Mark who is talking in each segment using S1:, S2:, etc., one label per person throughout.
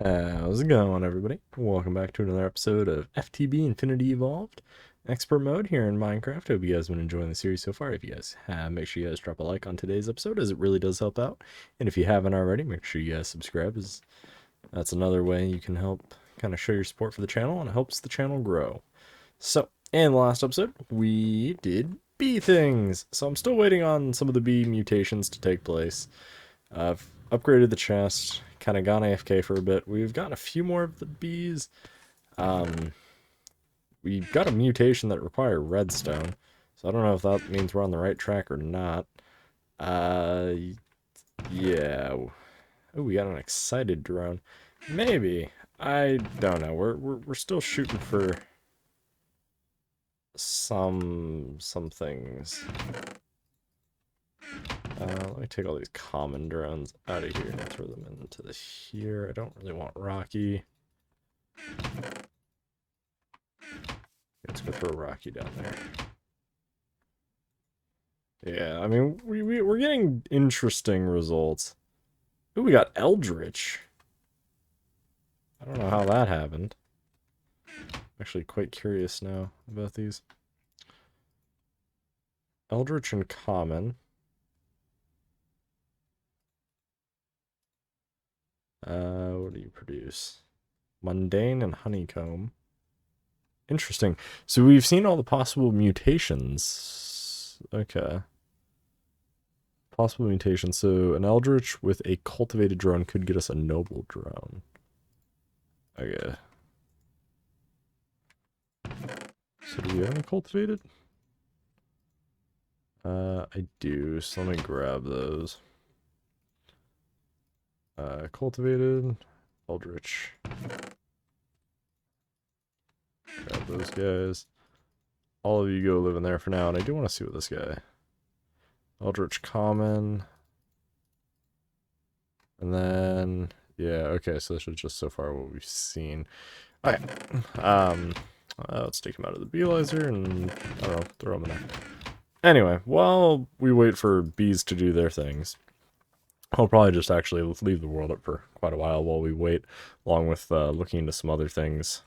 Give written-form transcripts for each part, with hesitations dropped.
S1: How's it going, everybody? Welcome back to another episode of FTB Infinity Evolved Expert Mode here in Minecraft. Hope you guys have been enjoying the series so far. If you guys have, make sure you guys drop a like on today's episode, as it really does help out. And if you haven't already, make sure you guys subscribe, as that's another way you can help kind of show your support for the channel, and it helps the channel grow. So, in the last episode, we did bee things. So I'm still waiting on some of the bee mutations to take place. I've upgraded the chest, kind of gone AFK for a bit. We've gotten a few more of the bees. We got a mutation that require redstone, so I don't know if that means we're on the right track or not. Uh, yeah. Oh, we got an excited drone. Maybe. I don't know. We're still shooting for some things. Let me take all these common drones out of here and throw them into here. I don't really want Rocky. Let's go throw Rocky down there. Yeah, I mean, we're getting interesting results. Ooh, we got Eldritch. I don't know how that happened. I'm actually quite curious now about these. Eldritch and common. What do you produce? Mundane and honeycomb. Interesting. So we've seen all the possible mutations. Okay. Possible mutations. So an Eldritch with a cultivated drone could get us a noble drone. Okay. So do we have any cultivated? I do. So let me grab those. Cultivated. Eldritch. Grab those guys. All of you go live in there for now, and I do want to see what this guy. Eldritch common. And then, yeah, okay, so this is just so far what we've seen. Okay, let's take him out of the beelizer and, I don't know, throw him in there. Anyway, while we wait for bees to do their things, I'll probably just actually leave the world up for quite a while we wait, along with looking into some other things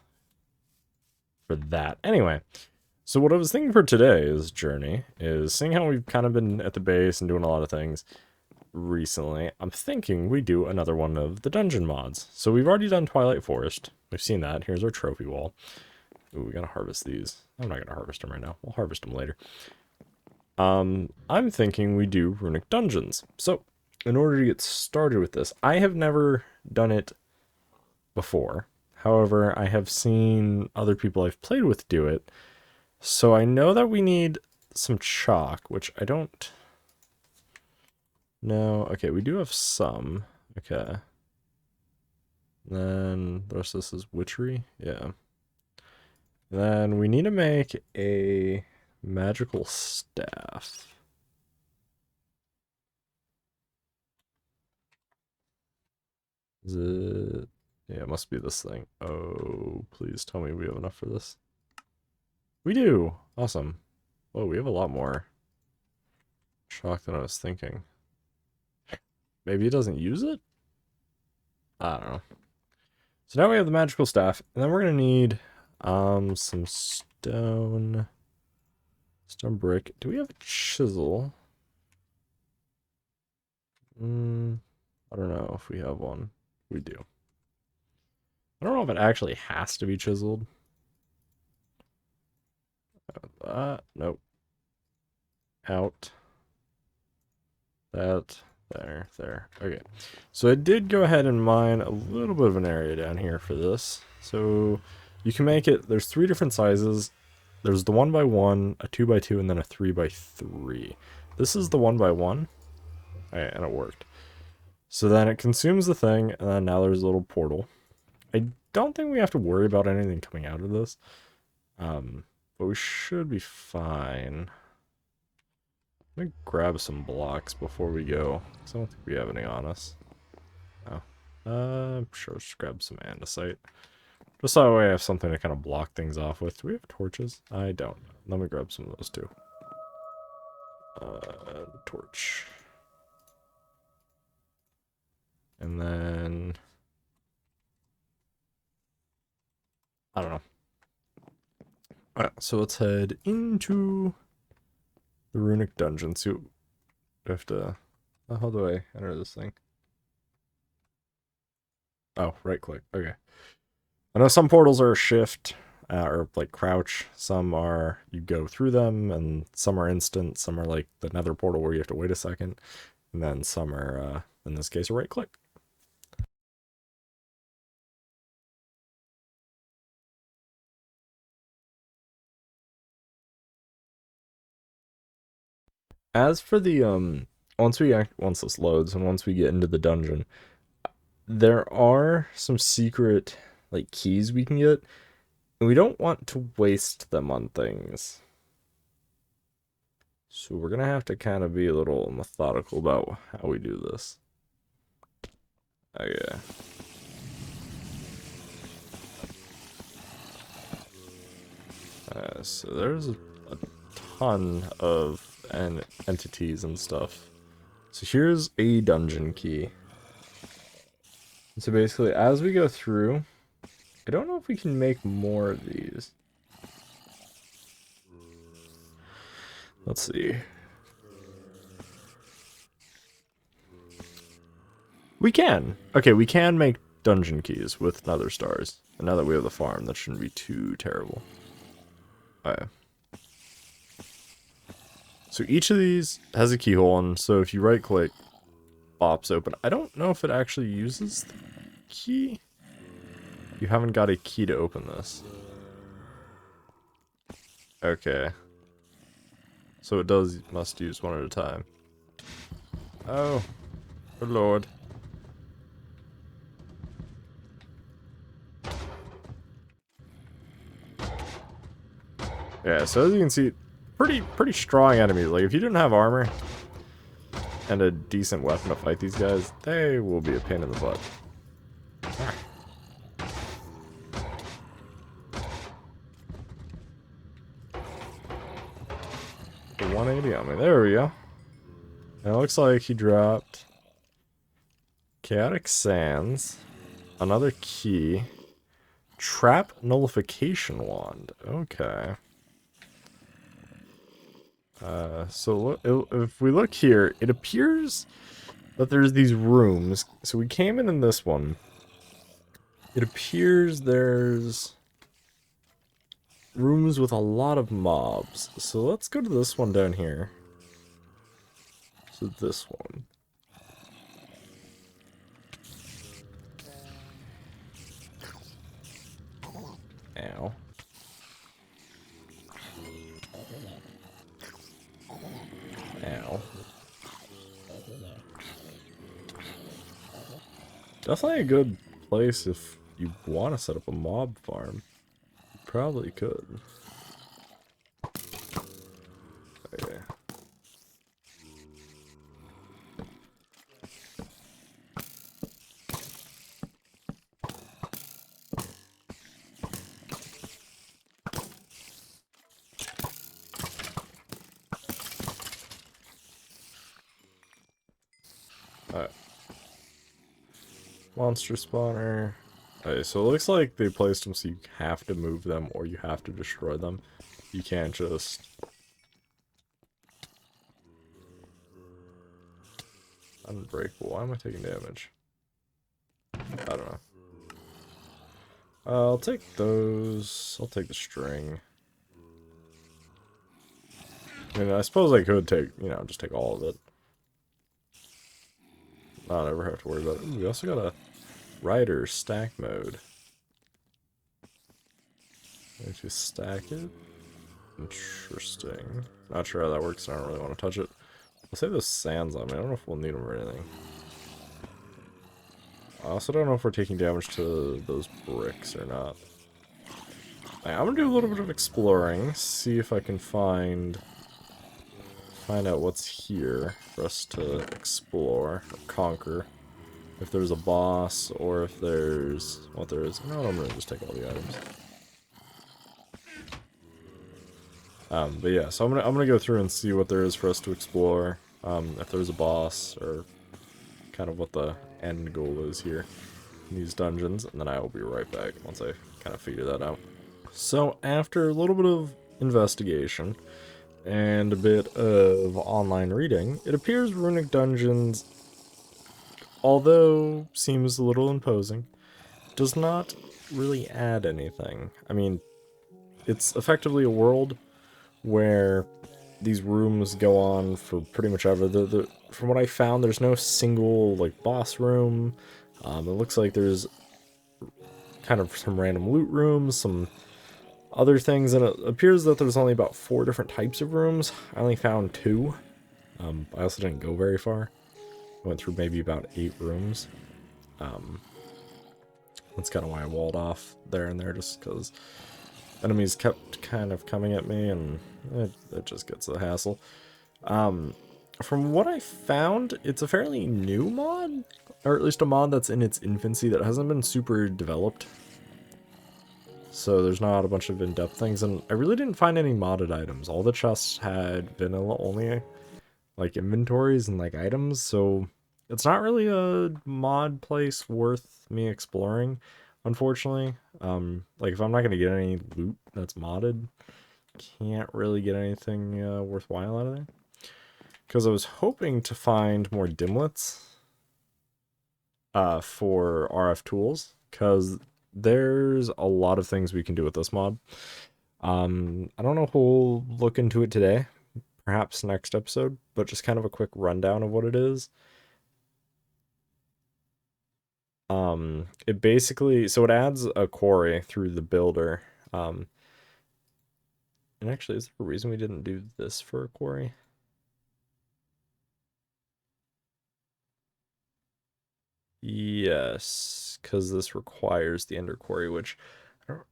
S1: for that. Anyway, so what I was thinking for today's journey is, seeing how we've kind of been at the base and doing a lot of things recently, I'm thinking we do another one of the dungeon mods. So we've already done Twilight Forest. We've seen that. Here's our trophy wall. Ooh, we gotta harvest these. I'm not gonna harvest them right now. We'll harvest them later. I'm thinking we do Runic dungeons. So, in order to get started with this, I have never done it before. However, I have seen other people I've played with do it. So I know that we need some chalk, which I don't... No, okay, we do have some. Okay. Then the rest of this is witchery. Yeah. Then we need to make a magical staff. Is it... Yeah, it must be this thing. Oh, please tell me we have enough for this. We do! Awesome. Oh, we have a lot more chalk than I was thinking. Maybe it doesn't use it? I don't know. So now we have the magical staff, and then we're gonna need some stone brick. Do we have a chisel? I don't know if we have one. We do. I don't know if it actually has to be chiseled. Nope. Out. That. There. Okay. So I did go ahead and mine a little bit of an area down here for this. So you can make it, there's 3 different sizes. There's the 1x1, a 2x2, and then a 3x3. This is the 1x1. Alright, and it worked. So then it consumes the thing, and then now there's a little portal. I don't think we have to worry about anything coming out of this. But we should be fine. Let me grab some blocks before we go, because I don't think we have any on us. Oh. Sure, just grab some andesite. Just so that way I have something to kind of block things off with. Do we have torches? I don't. Let me grab some of those too. Torch. And then... I don't know. Alright, so let's head into the Runic dungeon. See what we have to... how do I enter this thing? Oh, right click. Okay. I know some portals are shift, or like crouch. Some are you go through them, and some are instant. Some are like the nether portal where you have to wait a second. And then some are, in this case, a right click. As for the once this loads and once we get into the dungeon, there are some secret like keys we can get, and we don't want to waste them on things. So we're gonna have to kind of be a little methodical about how we do this. Okay. So there's a ton of entities and stuff. So here's a dungeon key. So basically, as we go through, I don't know if we can make more of these. Let's see. We can. Okay, we can make dungeon keys with nether stars. And now that we have the farm, that shouldn't be too terrible. Alright. So each of these has a keyhole, and so if you right click, pops open. I don't know if it actually uses the key. You haven't got a key to open this. Okay. So it must use one at a time. Oh. Good lord. Yeah, so as you can see, pretty strong enemies. Like, if you didn't have armor and a decent weapon to fight these guys, they will be a pain in the butt. Ah. 180 on me. There we go. And it looks like he dropped Chaotic Sands, another key, Trap Nullification Wand. Okay. So if we look here, it appears that there's these rooms. So we came in this one. It appears there's rooms with a lot of mobs. So let's go to this one down here. So this one. Ow. Ow. Definitely a good place if you want to set up a mob farm. You probably could. Okay. Alright. Monster spawner. Okay, so it looks like they placed them so you have to move them or you have to destroy them. You can't just... Unbreakable. Why am I taking damage? I don't know. I'll take those. I'll take the string. I mean, I suppose I could take, you know, just take all of it. Not ever have to worry about it. Ooh, we also got a rider stack mode. If you stack it. Interesting. Not sure how that works, so I don't really want to touch it. I'll save those sands on me. I don't know if we'll need them or anything. I also don't know if we're taking damage to those bricks or not. Right, I'm gonna do a little bit of exploring, see if I can find out what's here for us to explore or conquer. If there's a boss or if there's what there is. No, I'm gonna just take all the items. But yeah, so I'm gonna go through and see what there is for us to explore. If there's a boss or kind of what the end goal is here. these dungeons, and then I will be right back once I kind of figure that out. So after a little bit of investigation and a bit of online reading, it appears Runic Dungeons, although seems a little imposing, does not really add anything. I mean, it's effectively a world where these rooms go on for pretty much ever. From what I found, there's no single, like, boss room. It looks like there's kind of some random loot rooms, some other things, and it appears that there's only about 4 different types of rooms. I only found 2. I also didn't go very far. I went through maybe about 8 rooms. That's kind of why I walled off there and there, just because enemies kept kind of coming at me, and it just gets a hassle. From what I found, it's a fairly new mod, or at least a mod that's in its infancy that hasn't been super developed. So there's not a bunch of in-depth things, and I really didn't find any modded items. All the chests had vanilla only, like, inventories and, like, items, so it's not really a mod place worth me exploring, unfortunately. Like, if I'm not going to get any loot that's modded, can't really get anything worthwhile out of there. Because I was hoping to find more dimlets for RF tools, because there's a lot of things we can do with this mod. I don't know if we'll look into it today, perhaps next episode, but just kind of a quick rundown of what it is. It basically, so it adds a quarry through the builder. And actually, is there a reason we didn't do this for a quarry? Yes, because this requires the ender quarry, which I don't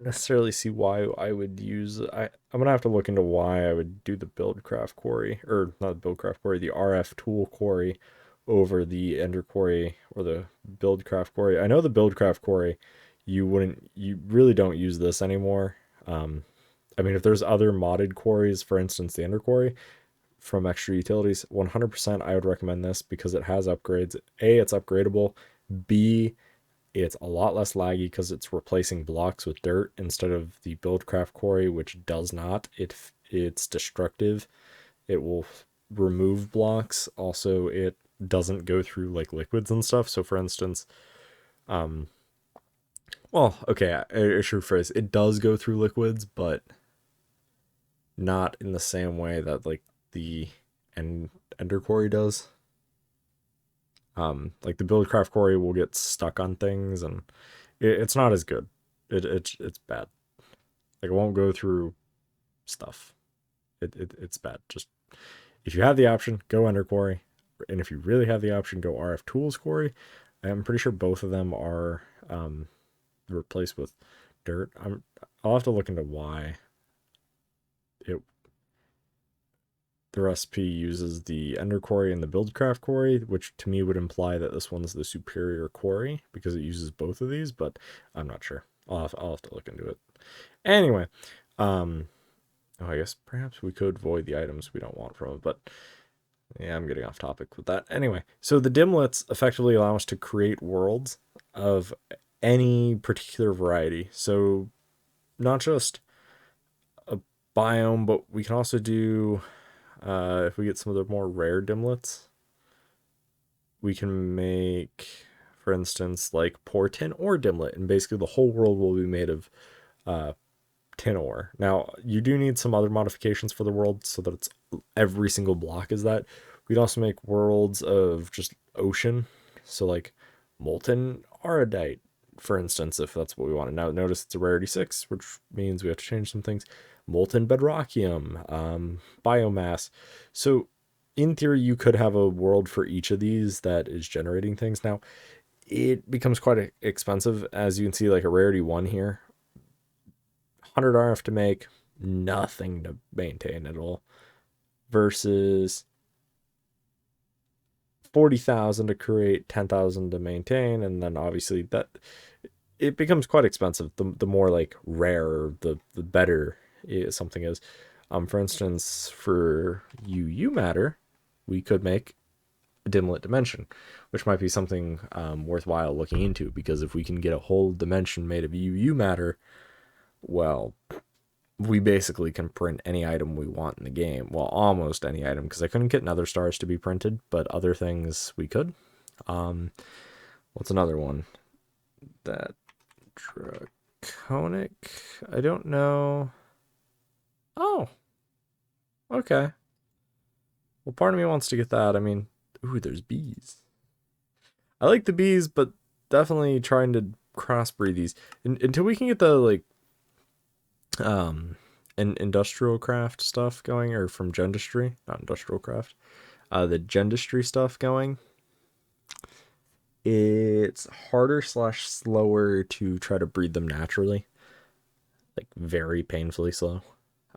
S1: necessarily see why I would use. I'm gonna have to look into why I would do the buildcraft quarry, or not the buildcraft quarry, the RF tool quarry over the ender quarry or the buildcraft quarry. I know the buildcraft quarry, you really don't use this anymore. I mean, if there's other modded quarries, for instance, the ender quarry from extra utilities, 100% I would recommend this because it has upgrades. A, it's upgradable. B, it's a lot less laggy because it's replacing blocks with dirt instead of the buildcraft quarry, which does not. It's destructive. It will remove blocks. Also, it doesn't go through, like, liquids and stuff. So, for instance, well, okay, I should phrase, it does go through liquids, but not in the same way that, like, the ender quarry does. Like, the buildcraft quarry will get stuck on things, and it's not as good. It's bad. Like, it won't go through stuff. It's bad. Just, if you have the option, go ender quarry, and if you really have the option, go RF tools quarry. I'm pretty sure both of them are replaced with dirt. I'll have to look into why the recipe uses the ender quarry and the buildcraft quarry, which to me would imply that this one's the superior quarry because it uses both of these, but I'm not sure. I'll have to look into it. Anyway, oh, I guess perhaps we could void the items we don't want from it, but yeah, I'm getting off topic with that. Anyway, so the dimlets effectively allow us to create worlds of any particular variety. So not just a biome, but we can also do, if we get some of the more rare dimlets, we can make, for instance, like poor tin ore dimlet, and basically the whole world will be made of tin ore. Now, you do need some other modifications for the world so that it's every single block is that. We'd also make worlds of just ocean, so like molten aridite, for instance, if that's what we want. Now, notice it's a rarity 6, which means we have to change some things. Molten bedrockium, biomass. So in theory, you could have a world for each of these that is generating things. Now, it becomes quite expensive. As you can see, like a rarity 1 here, 100 RF to make, nothing to maintain at all, versus 40,000 to create, 10,000 to maintain, and then obviously that it becomes quite expensive. The more like rare, the better something is. For instance, for UU matter, we could make dimlet dimension, which might be something worthwhile looking into, because if we can get a whole dimension made of UU matter, well, we basically can print any item we want in the game. Well, almost any item, because I couldn't get nether stars to be printed, but other things we could. What's another one? That draconic, I don't know. Oh, okay. Well, part of me wants to get that. I mean, ooh, there's bees. I like the bees, but definitely trying to crossbreed these until we can get the like industrial craft stuff going, or from gendistry, not industrial craft, the gendistry stuff going. It's harder / slower to try to breed them naturally, like very painfully slow.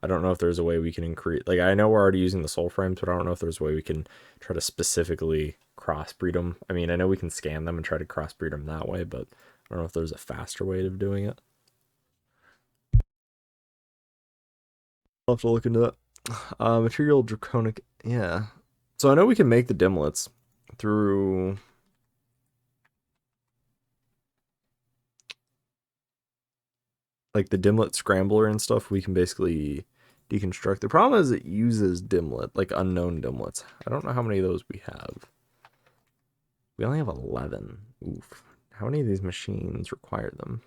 S1: I don't know if there's a way we can increase, like, I know we're already using the soul frames, but I don't know if there's a way we can try to specifically crossbreed them. I mean, I know we can scan them and try to crossbreed them that way, but I don't know if there's a faster way of doing it. I'll have to look into that. Material draconic, yeah. So I know we can make the dimlets through like the dimlet scrambler and stuff. We can basically deconstruct. The problem is it uses dimlet, like unknown dimlets. I don't know how many of those we have. We only have 11. Oof. How many of these machines require them?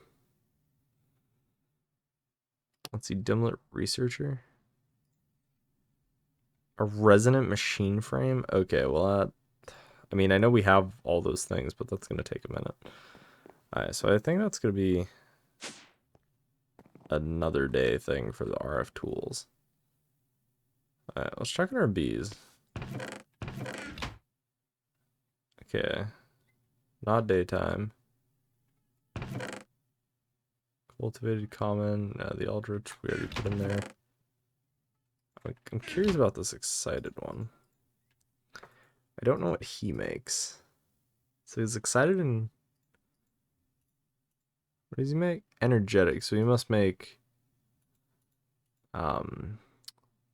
S1: Let's see, dimlet researcher. A resonant machine frame? Okay, well, I mean, I know we have all those things, but that's going to take a minute. Alright, so I think that's going to be another day thing for the RF tools. Alright, let's check on our bees. Okay. Not daytime. Cultivated common. The eldritch, we already put in there. I'm curious about this excited one. I don't know what he makes. So he's excited and... What does he make? Energetic. So he must make...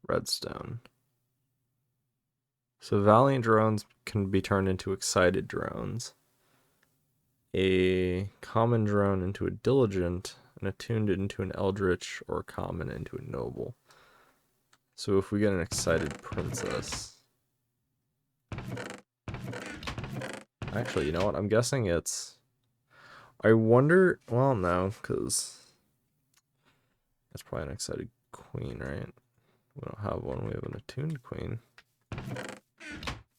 S1: redstone. So valiant drones can be turned into excited drones. A common drone into a diligent, and attuned into an eldritch, or common into a noble. So if we get an excited princess... Actually, you know what? I'm guessing it's... I wonder... Well, no, because... That's probably an excited queen, right? We don't have one. We have an attuned queen.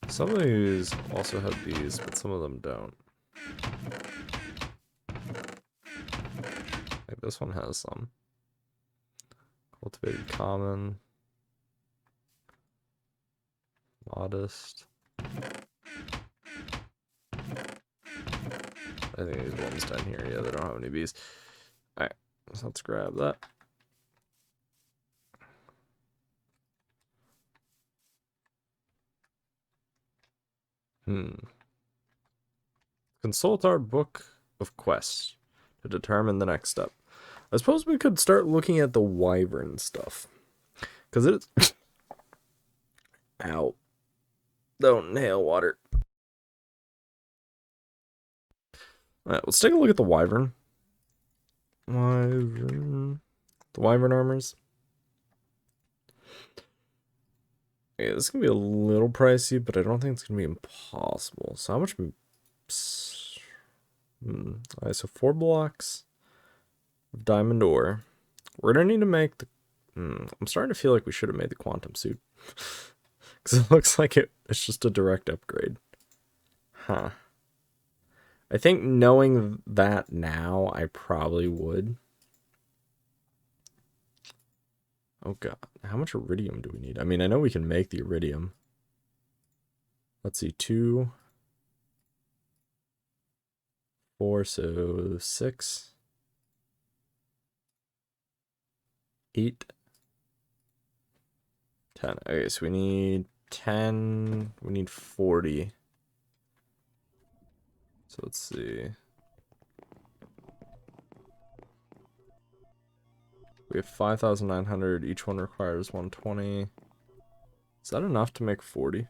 S1: Some of these also have these, but some of them don't. Like this one has some. Cultivated common. Modest. I think these ones down here, yeah, they don't have any bees. Alright, so let's grab that. Consult our book of quests to determine the next step. I suppose we could start looking at the wyvern stuff. Because it is... Ow. Don't inhale water. Alright, let's take a look at the wyvern. The wyvern armors. Okay, this is going to be a little pricey, but I don't think it's going to be impossible. So how much... Alright, so 4 blocks of diamond ore. We're going to need to make the... I'm starting to feel like we should have made the quantum suit. Because it looks like it's just a direct upgrade. Huh. I think knowing that now, I probably would. Oh god, how much iridium do we need? I mean, I know we can make the iridium. Let's see, 2, 4, so 6, 8, 10. Okay, so we need 10, we need 40. So let's see. We have 5,900. Each one requires 120. Is that enough to make 40?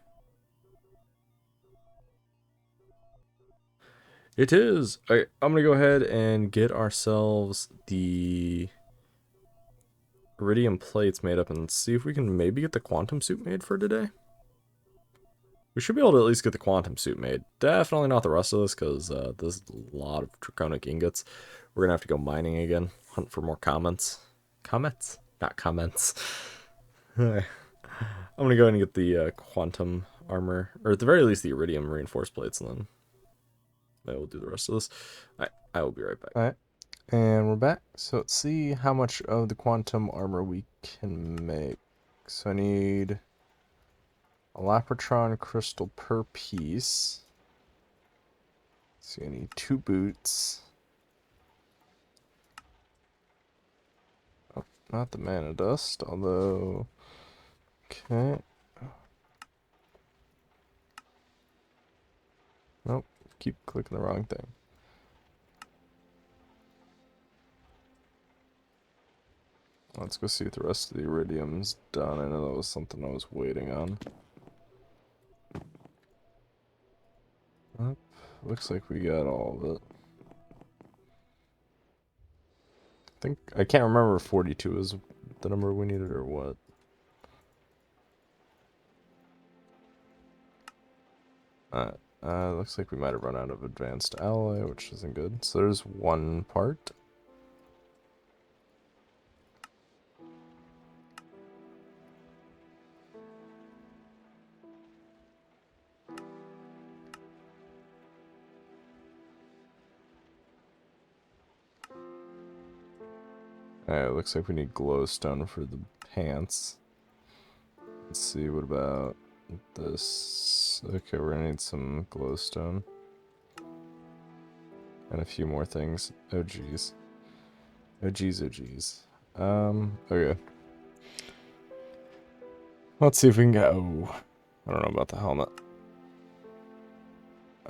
S1: It is. I'm gonna go ahead and get ourselves the iridium plates made up and see if we can maybe get the quantum suit made for today. We should be able to at least get the quantum suit made. Definitely not the rest of this, because there's a lot of draconic ingots. We're gonna have to go mining again, hunt for more comments. Comments? Not comments. I'm gonna go ahead and get the quantum armor, or at the very least the iridium reinforced plates, and then I will do the rest of this. I will be right back. Alright, and we're back. So let's see how much of the quantum armor we can make. So I need a Lapratron crystal per piece. So I need 2 boots. Oh, not the mana dust, although... Okay. Nope, keep clicking the wrong thing. Let's go see if the rest of the iridium's done. I know that was something I was waiting on. Oh, looks like we got all of it. I can't remember if 42 is the number we needed or what. Looks like we might have run out of advanced alloy, which isn't good. So there's one part. Alright, looks like we need glowstone for the pants. Let's see, what about this? Okay, we're gonna need some glowstone. And a few more things. Oh geez. Oh geez, oh geez. Okay. Let's see if we can get... Oh, I don't know about the helmet.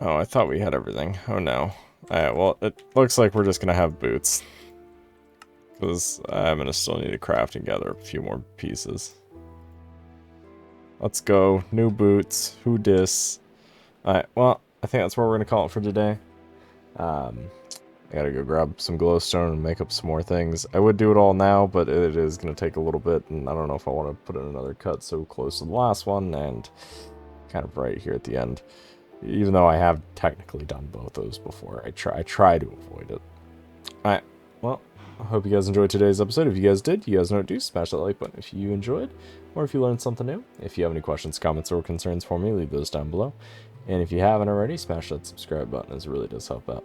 S1: Oh, I thought we had everything. Oh no. Alright, well, it looks like we're just gonna have boots. Because I'm gonna still need to craft and gather a few more pieces. Let's go. New boots. Who dis? Alright, well, I think that's what we're gonna call it for today. I gotta go grab some glowstone and make up some more things. I would do it all now, but it is gonna take a little bit, and I don't know if I want to put in another cut so close to the last one, and kind of right here at the end. Even though I have technically done both those before. I try to avoid it. Alright, well, I hope you guys enjoyed today's episode. If you guys did, you guys know what to do. Smash that like button if you enjoyed, or if you learned something new. If you have any questions, comments, or concerns for me, leave those down below. And if you haven't already, smash that subscribe button, as it really does help out.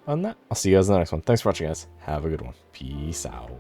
S1: On that, I'll see you guys in the next one. Thanks for watching, guys. Have a good one. Peace out.